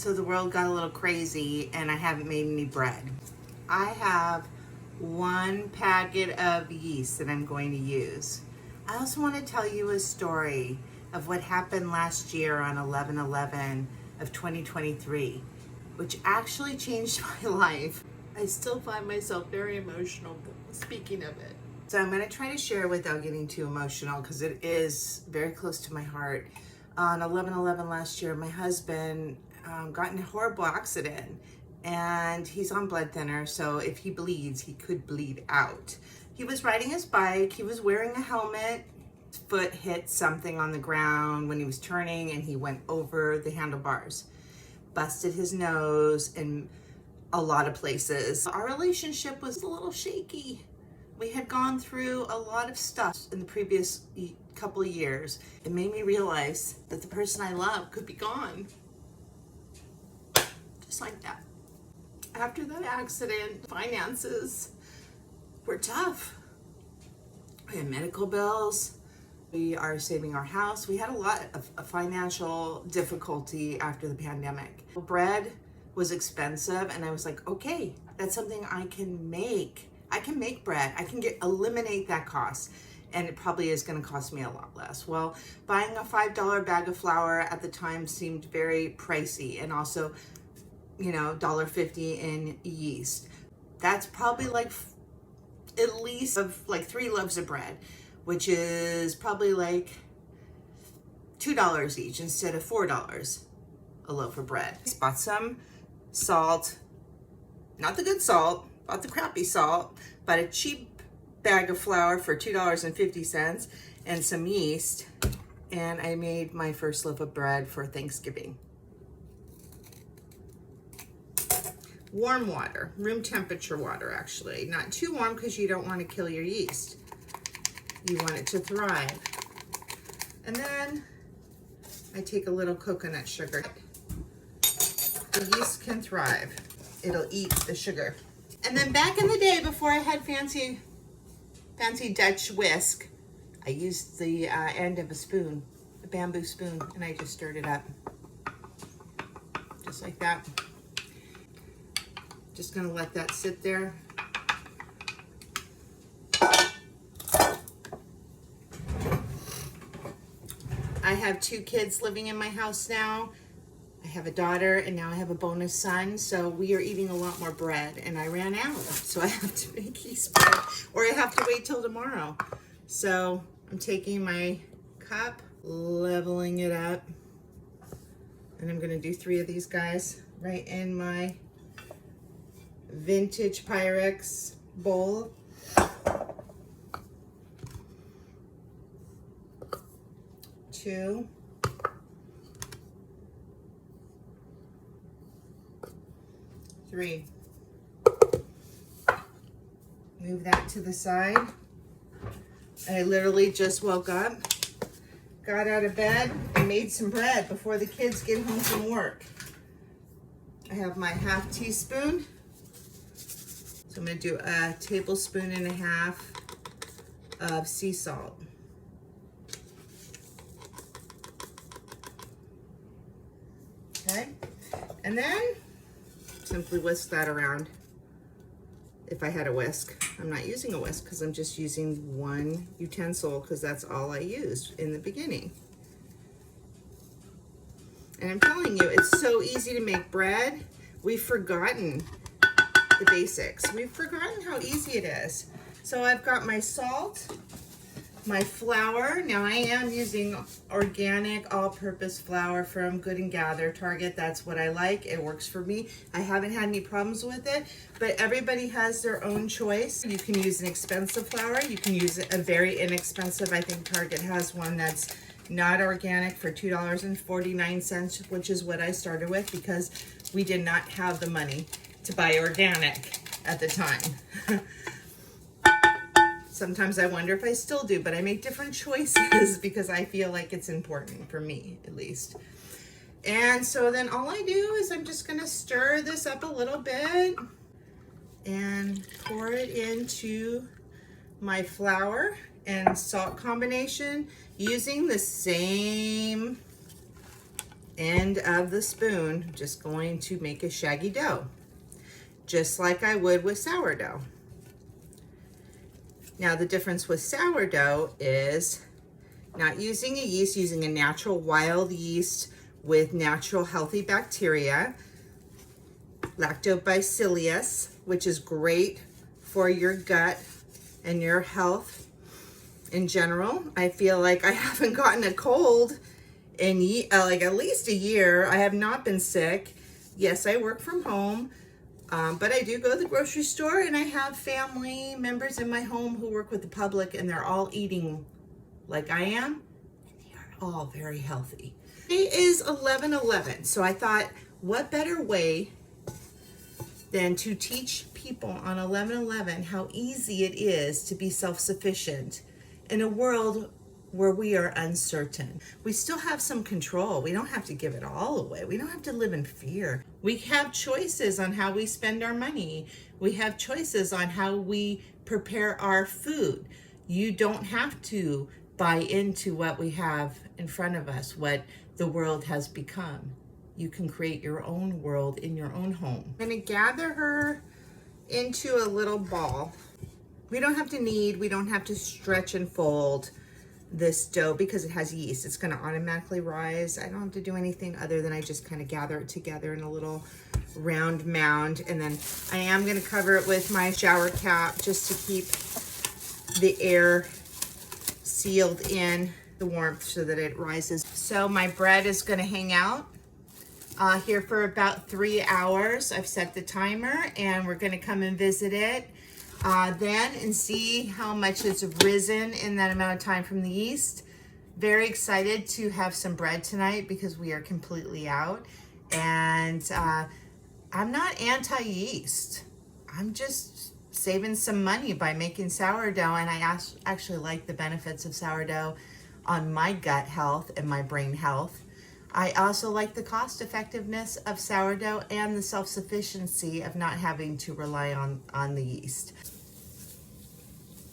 So the world got a little crazy and I haven't made any bread. I have one packet of yeast that I'm going to use. I also want to tell you a story of what happened last year on 11/11 of 2023, which actually changed my life. I still find myself very emotional speaking of it. So I'm going to try to share without getting too emotional because it is very close to my heart. On 11/11 last year, my husband got in a horrible accident and he's on blood thinner, so if he bleeds, he could bleed out. He was riding his bike, he was wearing a helmet, his foot hit something on the ground when he was turning and he went over the handlebars, busted his nose in a lot of places. Our relationship was a little shaky. We had gone through a lot of stuff in the previous couple of years. It made me realize that the person I love could be gone. Just like that. After that accident, finances were tough. We had medical bills. We are saving our house. We had a lot of financial difficulty after the pandemic. Bread was expensive and I was like, okay, that's something I can make. I can make bread. I can eliminate that cost. And it probably is going to cost me a lot less. Well, buying a $5 bag of flour at the time seemed very pricey, and also, you know, $1.50 in yeast. That's probably like at least like 3 loaves of bread, which is probably like $2 each instead of $4 a loaf of bread. Bought some salt, not the good salt, bought the crappy salt, bought a cheap bag of flour for $2.50 and some yeast, and I made my first loaf of bread for Thanksgiving. Warm water, room temperature water actually. Not too warm because you don't want to kill your yeast. You want it to thrive. And then I take a little coconut sugar. The yeast can thrive. It'll eat the sugar. And then back in the day, before I had fancy Dutch whisk, I used the end of a spoon, a bamboo spoon, and I just stirred it up. Just like that. Just gonna let that sit there. I have 2 kids living in my house now. I have a daughter and now I have a bonus son, so we are eating a lot more bread and I ran out, so I have to make yeast bread or I have to wait till tomorrow. So I'm taking my cup, leveling it up, and I'm gonna do 3 of these guys right in my vintage Pyrex bowl. Two. 3. Move that to the side. I literally just woke up, got out of bed, and made some bread before the kids get home from work. I have my ½ teaspoon. So I'm going to do a 1.5 tablespoons of sea salt. Okay, and then simply whisk that around if I had a whisk. I'm not using a whisk because I'm just using one utensil because that's all I used in the beginning. And I'm telling you, it's so easy to make bread. We've forgotten the basics. We've forgotten how easy it is. So I've got my salt, my flour. Now I am using organic all-purpose flour from Good and Gather, Target. That's what I like. It works for me. I haven't had any problems with it, but everybody has their own choice. You can use an expensive flour. You can use a very inexpensive. I think Target has one that's not organic for $2.49, which is what I started with because we did not have the money to buy organic at the time. Sometimes I wonder if I still do, but I make different choices because I feel like it's important for me, at least. And so then all I do is I'm just gonna stir this up a little bit and pour it into my flour and salt combination using the same end of the spoon, just going to make a shaggy dough, just like I would with sourdough. Now the difference with sourdough is not using a yeast, using a natural wild yeast with natural healthy bacteria, lactobacillus, which is great for your gut and your health in general. I feel like I haven't gotten a cold in like at least a year. I have not been sick. Yes, I work from home, but I do go to the grocery store, and I have family members in my home who work with the public, and they're all eating like I am, and they are all very healthy. Today is 11/11, so I thought, what better way than to teach people on 11/11 how easy it is to be self-sufficient in a world where we are uncertain. We still have some control. We don't have to give it all away. We don't have to live in fear. We have choices on how we spend our money. We have choices on how we prepare our food. You don't have to buy into what we have in front of us, what the world has become. You can create your own world in your own home. I'm gonna gather her into a little ball. We don't have to knead, we don't have to stretch and fold this dough because it has yeast. It's gonna automatically rise. I don't have to do anything other than I just kind of gather it together in a little round mound. And then I am gonna cover it with my shower cap just to keep the air sealed in the warmth so that it rises. So my bread is gonna hang out here for about 3 hours. I've set the timer, and we're gonna come and visit it then and see how much it's risen in that amount of time from the yeast. Very excited to have some bread tonight because we are completely out. And I'm not anti-yeast. I'm just saving some money by making sourdough, and I actually like the benefits of sourdough on my gut health and my brain health. I also like the cost effectiveness of sourdough and the self-sufficiency of not having to rely on the yeast.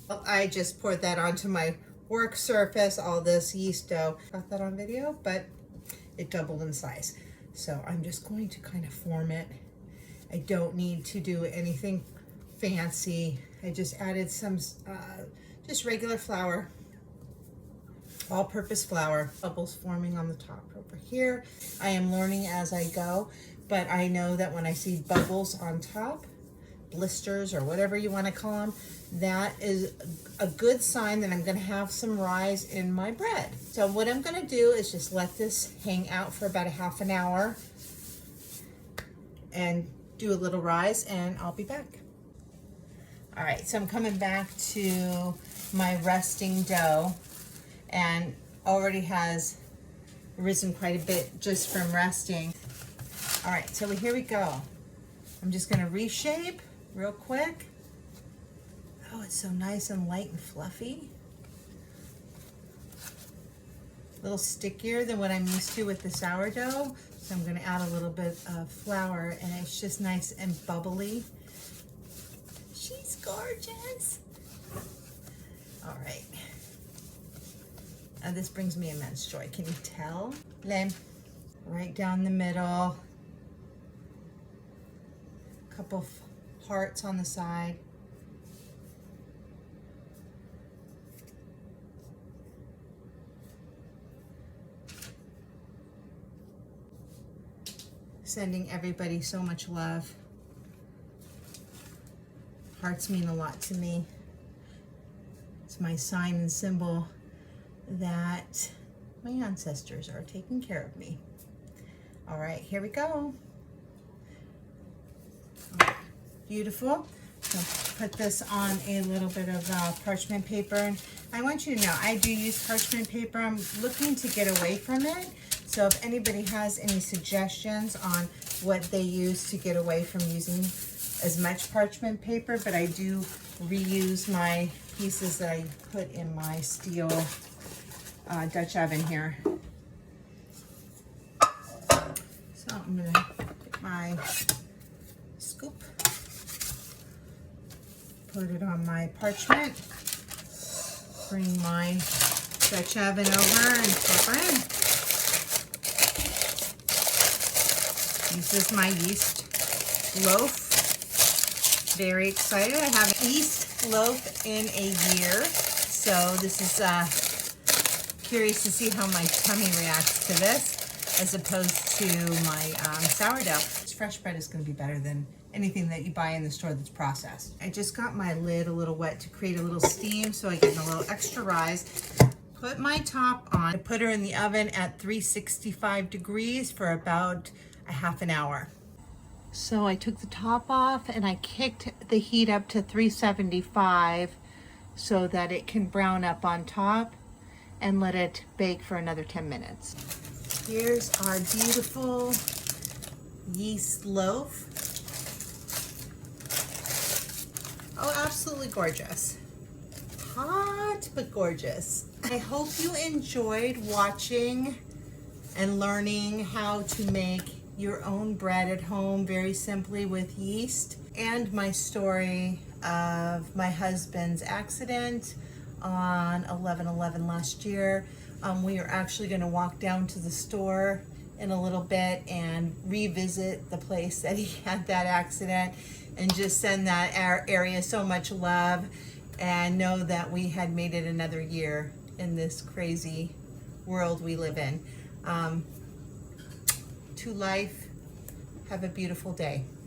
Well, I just poured that onto my work surface, all this yeast dough. Got that on video, but it doubled in size. So I'm just going to kind of form it. I don't need to do anything fancy. I just added some just regular flour, all-purpose flour. Bubbles forming on the top over here. I am learning as I go, but I know that when I see bubbles on top, blisters or whatever you want to call them, that is a good sign that I'm going to have some rise in my bread. So what I'm going to do is just let this hang out for about a half an hour and do a little rise, and I'll be back. All right, so I'm coming back to my resting dough, and already has risen quite a bit just from resting. All right, so here we go. I'm just gonna reshape real quick. Oh, it's so nice and light and fluffy. A little stickier than what I'm used to with the sourdough. So I'm gonna add a little bit of flour, and it's just nice and bubbly. She's gorgeous. All right. And this brings me immense joy. Can you tell? Then right down the middle. A couple of hearts on the side. Sending everybody so much love. Hearts mean a lot to me. It's my sign and symbol that my ancestors are taking care of me. All right, here we go. Beautiful. So put this on a little bit of parchment paper. And I want you to know, I do use parchment paper. I'm looking to get away from it. So if anybody has any suggestions on what they use to get away from using as much parchment paper, but I do reuse my pieces that I put in my steel Dutch oven here. So I'm gonna get my scoop, put it on my parchment, bring my Dutch oven over and pop her in. This is my yeast loaf. Very excited. I haven't yeast loaf in a year, so this is curious to see how my tummy reacts to this as opposed to my sourdough. This fresh bread is going to be better than anything that you buy in the store that's processed. I just got my lid a little wet to create a little steam so I get a little extra rise. Put my top on. I put her in the oven at 365 degrees for about a half an hour. So I took the top off and I kicked the heat up to 375 so that it can brown up on top, and let it bake for another 10 minutes. Here's our beautiful yeast loaf. Oh, absolutely gorgeous. Hot, but gorgeous. I hope you enjoyed watching and learning how to make your own bread at home very simply with yeast, and my story of my husband's accident on 11/11 last year. We are actually going to walk down to the store in a little bit and revisit the place that he had that accident, and just send that area so much love, and know that we had made it another year in this crazy world we live in. To life, have a beautiful day.